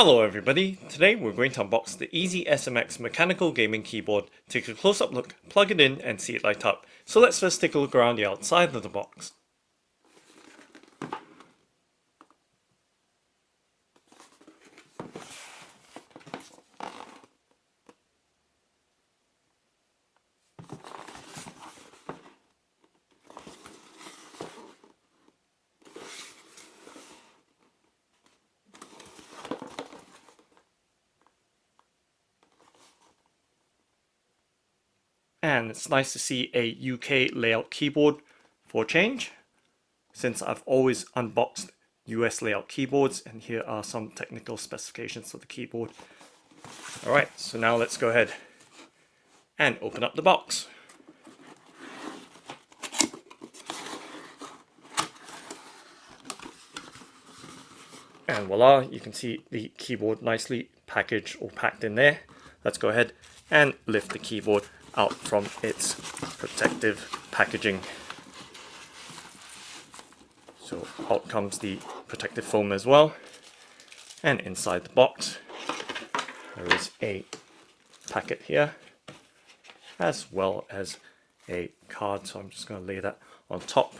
Hello everybody, today we're going to unbox the EasySMX Mechanical Gaming Keyboard, take a close-up look, plug it in and see it light up. So let's first take a look around the outside of the box. And it's nice to see a UK layout keyboard for a change, since I've always unboxed US layout keyboards, and here are some technical specifications for the keyboard. Alright, so now let's go ahead and open up the box. And voila, you can see the keyboard nicely packaged or packed in there. Let's go ahead and lift the keyboard out from its protective packaging. So out comes the protective foam as well. And inside the box, there is a packet here, as well as a card. So I'm just going to lay that on top,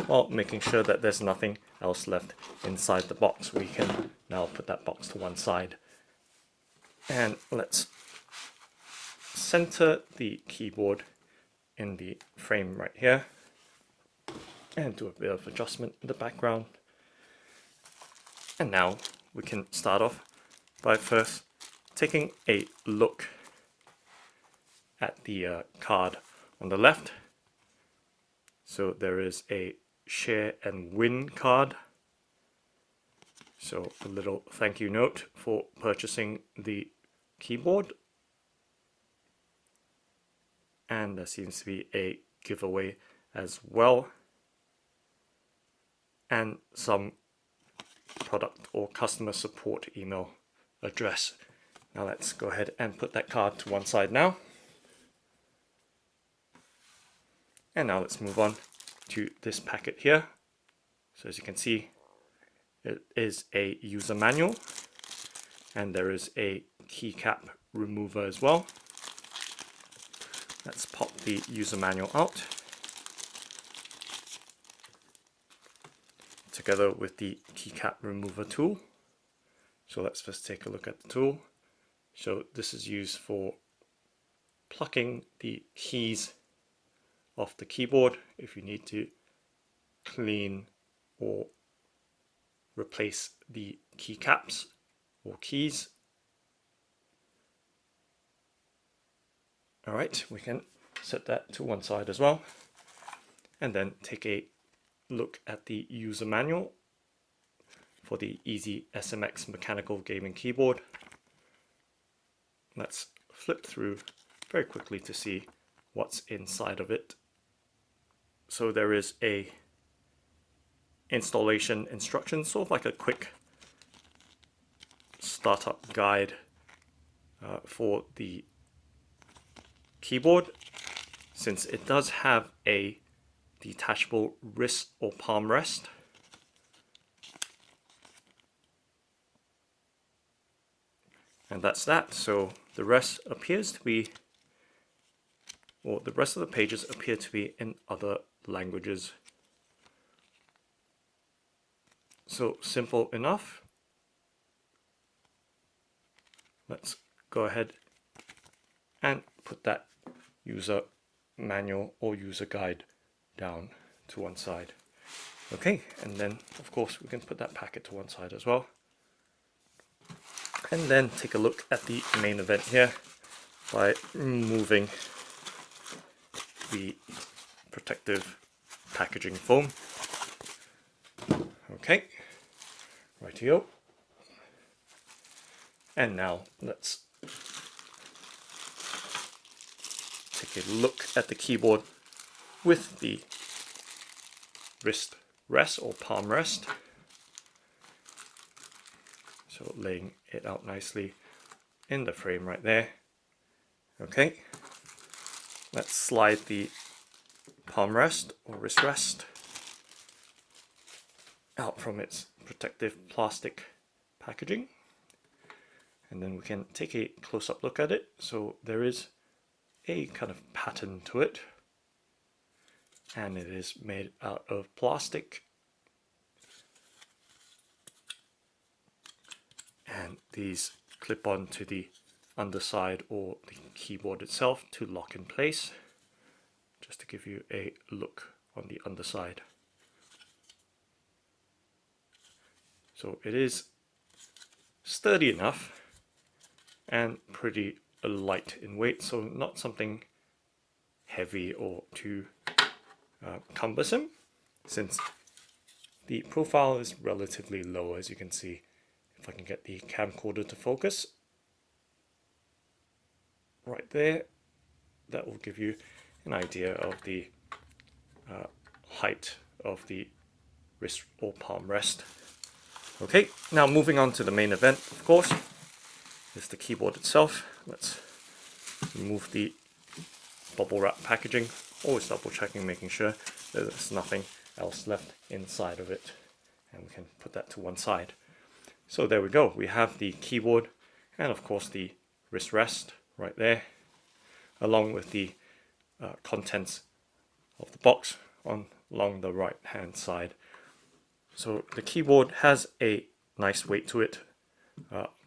while making sure that there's nothing else left inside the box. We can now put that box to one side. And let's center the keyboard in the frame right here and do a bit of adjustment in the background. And now we can start off by first taking a look at the card on the left. So there is a share and win card. So a little thank you note for purchasing the keyboard. And there seems to be a giveaway as well, and some product or customer support email address. Now let's go ahead and put that card to one side now. And now let's move on to this packet here. So as you can see, it is a user manual, and there is a keycap remover as well. Let's pop the user manual out, together with the keycap remover tool. So let's first take a look at the tool. So this is used for plucking the keys off the keyboard if you need to clean or replace the keycaps or keys. Alright, we can set that to one side as well, and then take a look at the user manual for the EasySMX Mechanical Gaming Keyboard. Let's flip through very quickly to see what's inside of it. So there is a installation instruction, sort of like a quick startup guide for the keyboard, since it does have a detachable wrist or palm rest. And that's that. So the rest appears to be, or the rest of the pages appear to be in other languages. So simple enough. Let's go ahead and put that user manual or user guide down to one side. Okay, and then of course we can put that packet to one side as well. And then take a look at the main event here by removing the protective packaging foam. Okay, rightio. And now let's take a look at the keyboard with the wrist rest or palm rest. So laying it out nicely in the frame right there. Okay, let's slide the palm rest or wrist rest out from its protective plastic packaging. and then we can take a close-up look at it. So there is a kind of pattern to it, and it is made out of plastic, and these clip on to the underside or the keyboard itself to lock in place. Just to give you a look on the underside. So it is sturdy enough and pretty light in weight, so not something heavy or too cumbersome, since the profile is relatively low, as you can see. If I can get the camcorder to focus right there, that will give you an idea of the height of the wrist or palm rest. Okay, now moving on to the main event, of course, is the keyboard itself. Let's remove the bubble wrap packaging, always double checking, making sure there's nothing else left inside of it, and we can put that to one side. So there we go, we have the keyboard and of course the wrist rest right there, along with the contents of the box along the right hand side. So the keyboard has a nice weight to it,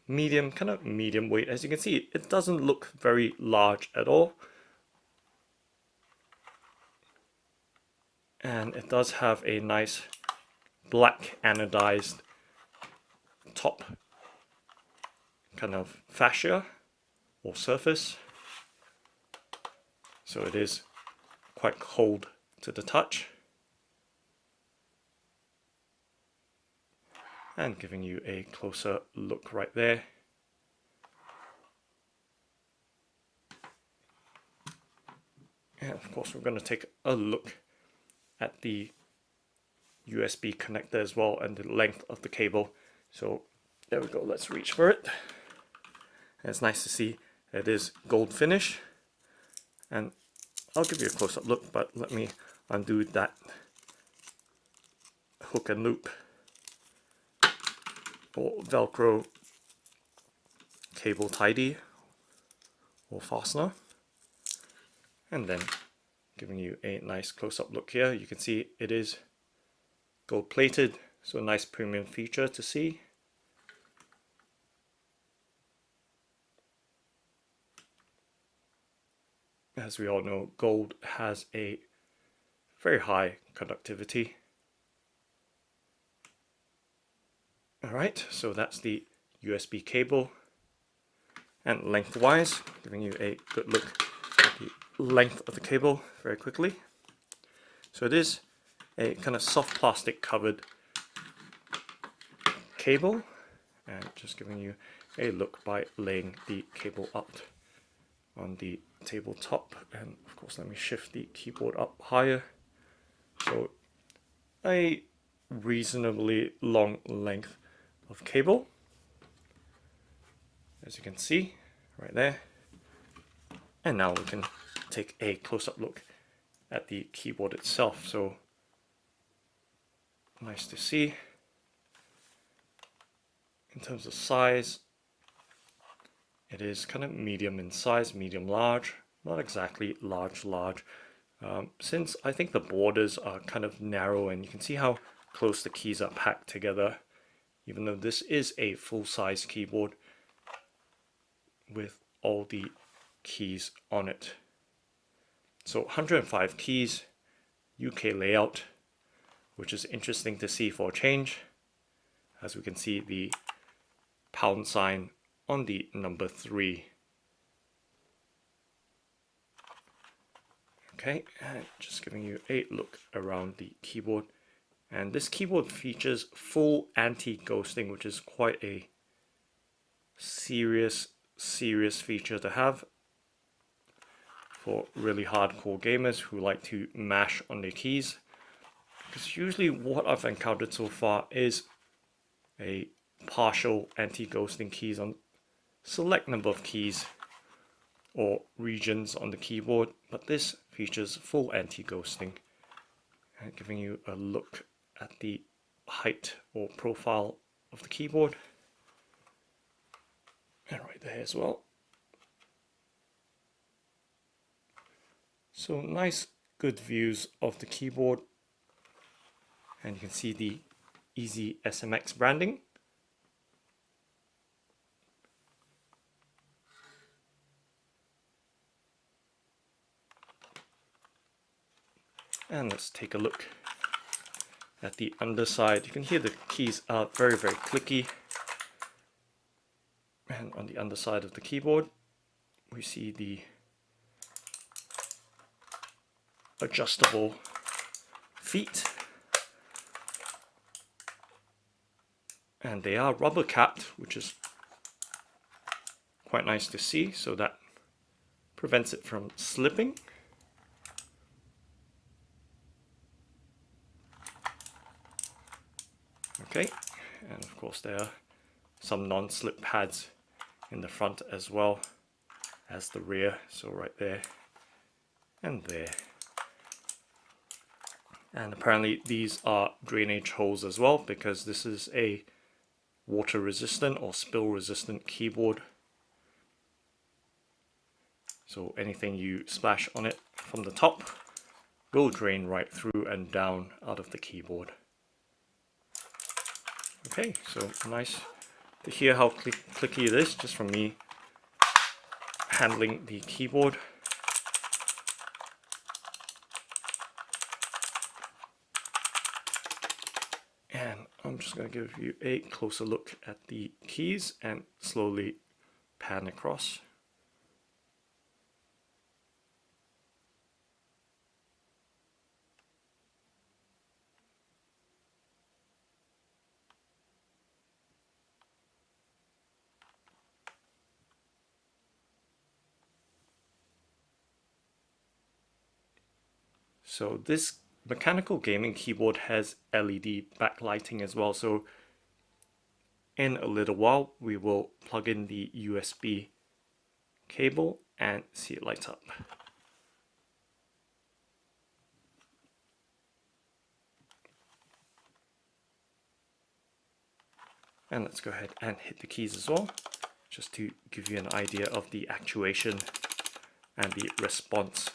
medium, kind of medium weight. As you can see, it doesn't look very large at all, and it does have a nice black anodized top kind of fascia or surface, so it is quite cold to the touch, and giving you a closer look right there. And of course we're going to take a look at the USB connector as well and the length of the cable. So there we go, let's reach for it. And it's nice to see it is gold finish, and I'll give you a close-up look, but let me undo that hook and loop or Velcro cable tidy or fastener, and then giving you a nice close-up look here. You can see it is gold plated, so a nice premium feature to see. As we all know, gold has a very high conductivity. Alright, so that's the USB cable, and lengthwise, giving you a good look at the length of the cable very quickly. So it is a kind of soft plastic covered cable, and just giving you a look by laying the cable up on the tabletop. And of course, let me shift the keyboard up higher. So a reasonably long length of cable, as you can see right there. And now we can take a close-up look at the keyboard itself. So nice to see. In terms of size, it is kind of medium in size, medium large, not exactly large. Since I think the borders are kind of narrow, and you can see how close the keys are packed together, even though this is a full-size keyboard with all the keys on it. So 105 keys, UK layout, which is interesting to see for a change, as we can see the pound sign on the number 3. Okay, and just giving you a look around the keyboard. And this keyboard features full anti-ghosting, which is quite a serious feature to have for really hardcore gamers who like to mash on their keys. Because usually what I've encountered so far is a partial anti-ghosting keys on select number of keys or regions on the keyboard, but this features full anti-ghosting, and giving you a look at the height or profile of the keyboard. and right there as well. So nice, good views of the keyboard, and you can see the EasySMX branding. And let's take a look at the underside. You can hear the keys are very, very clicky. And on the underside of the keyboard, we see the adjustable feet. And they are rubber capped, which is quite nice to see, so that prevents it from slipping. Okay, and of course there are some non-slip pads in the front as well as the rear, so right there and there. And apparently these are drainage holes as well, because this is a water resistant or spill resistant keyboard. So anything you splash on it from the top will drain right through and down out of the keyboard. Okay, so nice to hear how clicky it is just from me handling the keyboard. And I'm just going to give you a closer look at the keys and slowly pan across. So this mechanical gaming keyboard has LED backlighting as well, so in a little while we will plug in the USB cable and see it light up. And let's go ahead and hit the keys as well, just to give you an idea of the actuation and the response.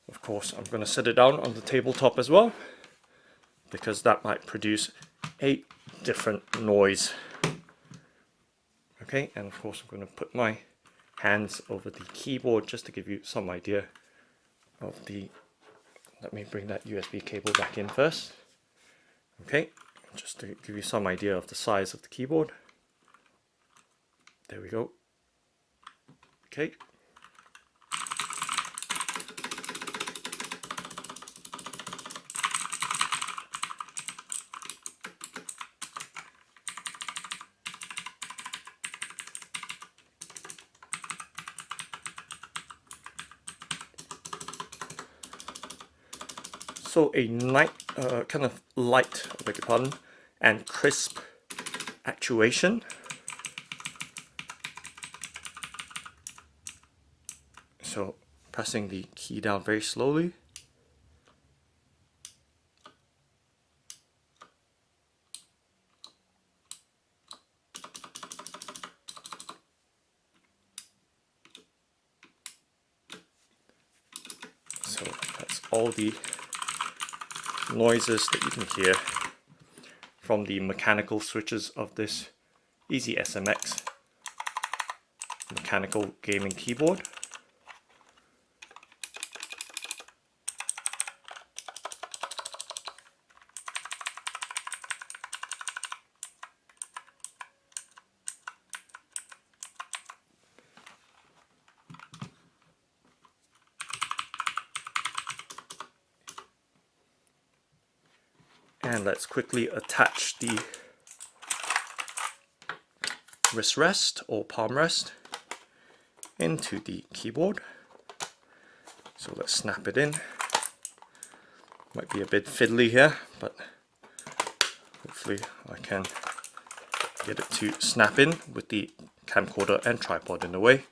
Of course, I'm going to set it down on the tabletop as well, because that might produce a different noise. Okay, and of course I'm going to put my hands over the keyboard just to give you some idea of the... Let me bring that USB cable back in first. Okay, just to give you some idea of the size of the keyboard. There we go. Okay. So a kind of light, I beg your pardon, and crisp actuation. So pressing the key down very slowly. So that's all the noises that you can hear from the mechanical switches of this EasySMX Mechanical Gaming Keyboard. And let's quickly attach the wrist rest or palm rest into the keyboard. So let's snap it in. Might be a bit fiddly here, but hopefully I can get it to snap in with the camcorder and tripod in the way.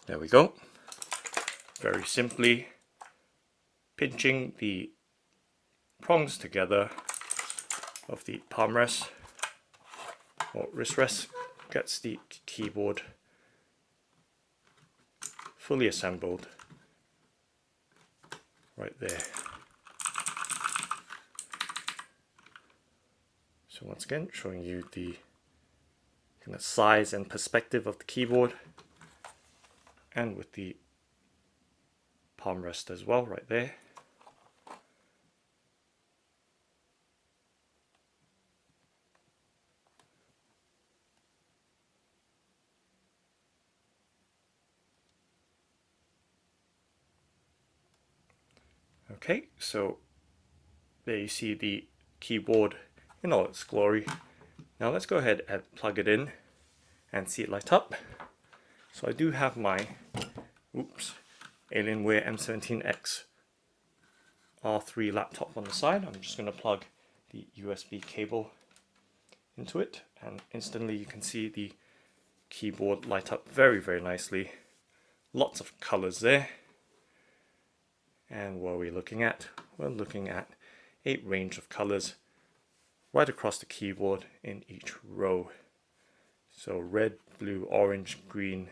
There we go. Very simply pinching the prongs together of the palm rest or wrist rest gets the keyboard fully assembled right there. So once again, showing you the kind of size and perspective of the keyboard, and with the palm rest as well right there. Okay, so there you see the keyboard in all its glory. Now let's go ahead and plug it in and see it light up. So I do have my Alienware M17X R3 laptop on the side. I'm just going to plug the USB cable into it, and instantly you can see the keyboard light up very, very nicely. Lots of colors there. And what are we looking at? We're looking at a range of colors right across the keyboard in each row. So red, blue, orange, green,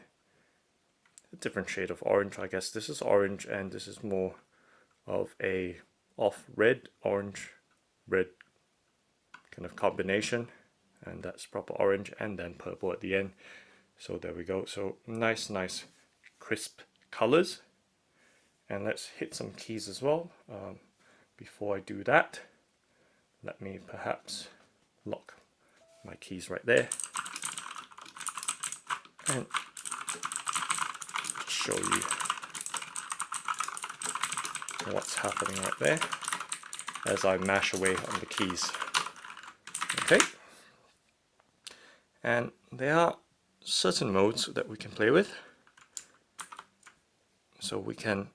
a different shade of orange. I guess this is orange, and this is more of a off red, orange, red kind of combination, and that's proper orange, and then purple at the end. So there we go. So nice crisp colors. And let's hit some keys as well. Before I do that, let me perhaps lock my keys right there and show you what's happening right there as I mash away on the keys. Okay, and there are certain modes that we can play with. So we can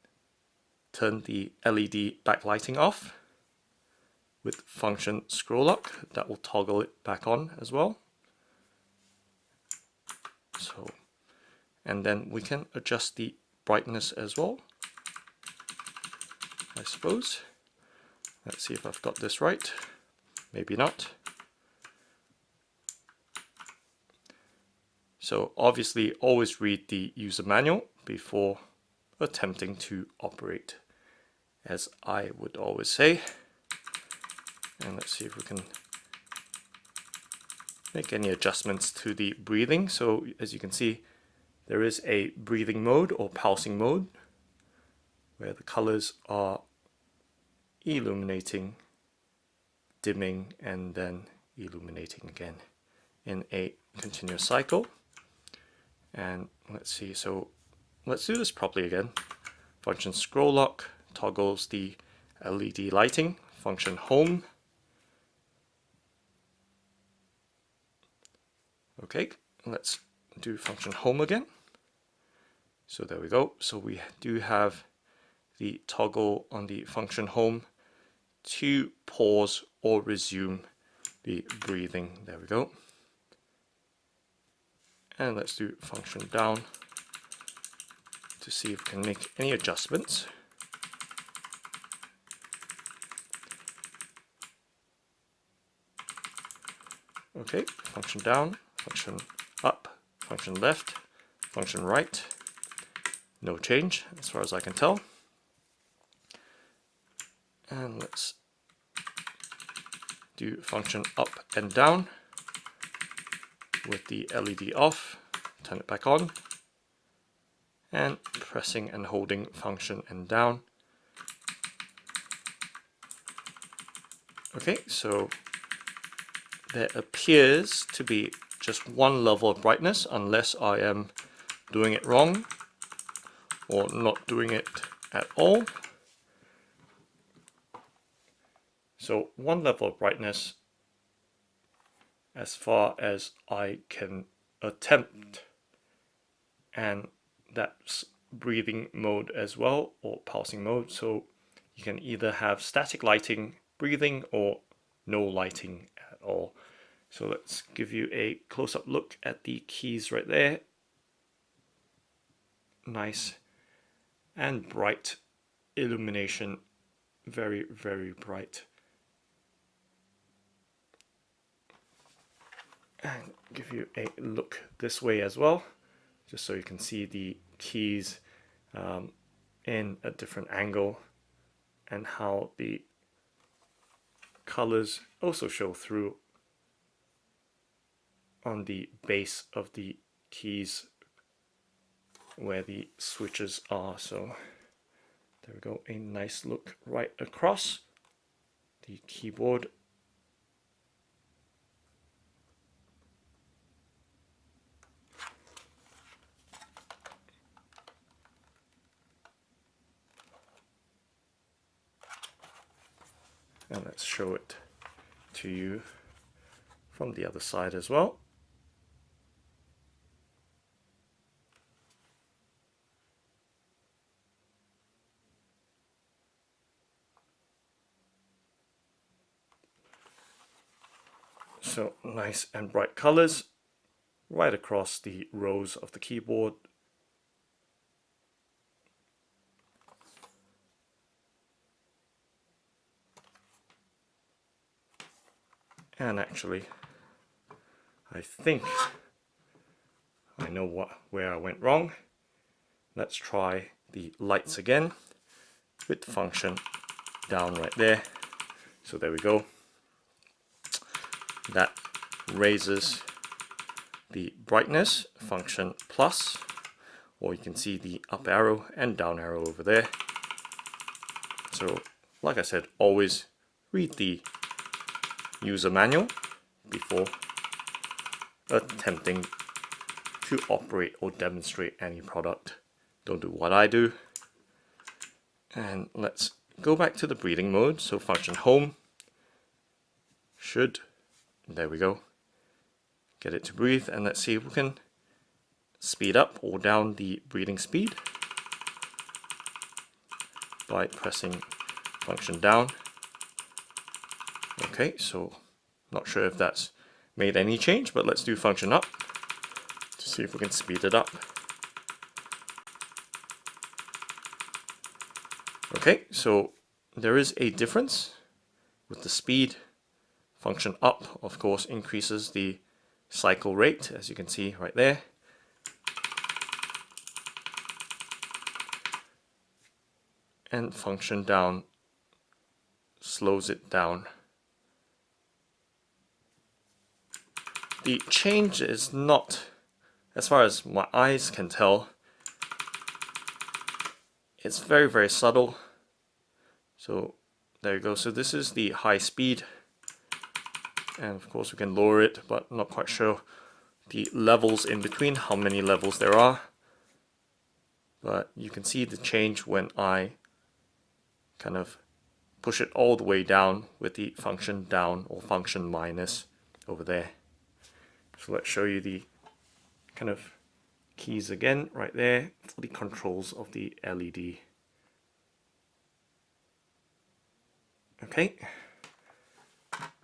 turn the LED backlighting off with function scroll lock. That will toggle it back on as well. So, and then we can adjust the brightness as well, I suppose. Let's see if I've got this right. Maybe not. So obviously always read the user manual before attempting to operate, as I would always say. And let's see if we can make any adjustments to the breathing. So as you can see, there is a breathing mode or pulsing mode where the colors are illuminating, dimming, and then illuminating again in a continuous cycle. And let's see, so let's do this properly again. Function scroll lock toggles the LED lighting. Function home. Okay, let's do function home again. So there we go. So we do have the toggle on the function home to pause or resume the breathing. There we go. And let's do function down to see if we can make any adjustments. Okay, function down, function up, function left, function right. No change as far as I can tell. And let's do function up and down with the LED off, turn it back on, and pressing and holding function and down. Okay, so there appears to be just one level of brightness, unless I am doing it wrong or not doing it at all. So one level of brightness as far as I can attempt, and that's breathing mode as well, or pulsing mode, so you can either have static lighting, breathing, or no lighting at all. So let's give you a close-up look at the keys right there. Nice and bright illumination, very, very bright. And give you a look this way as well, just so you can see the keys in a different angle, and how the colors also show through on the base of the keys where the switches are. So there we go, a nice look right across the keyboard. And let's show it to you from the other side as well. So nice and bright colors right across the rows of the keyboard. And actually, I think I know where I went wrong. Let's try the lights again with the function down right there. So there we go. That raises the brightness, function plus, or you can see the up arrow and down arrow over there. So like I said, always read the user manual before attempting to operate or demonstrate any product. Don't do what I do. And let's go back to the breathing mode. So function home should, there we go, get it to breathe. And let's see if we can speed up or down the breathing speed by pressing function down. Okay, so not sure if that's made any change, but let's do function up to see if we can speed it up. Okay, so there is a difference with the speed. Function up, of course, increases the cycle rate, as you can see right there. And function down slows it down. The change is not, as far as my eyes can tell, it's very, very subtle. So there you go. So this is the high speed. And of course we can lower it, but I'm not quite sure the levels in between, how many levels there are. But you can see the change when I kind of push it all the way down with the function down or function minus over there. So let's show you the kind of keys again right there for the controls of the LED. Okay,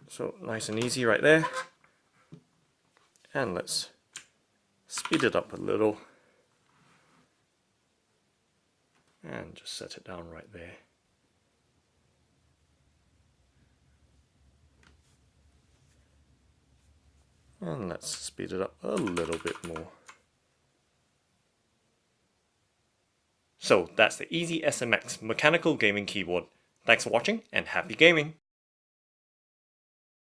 so nice and easy right there. And let's speed it up a little and just set it down right there. And let's speed it up a little bit more. So that's the EasySMX Mechanical Gaming Keyboard. Thanks for watching and happy gaming!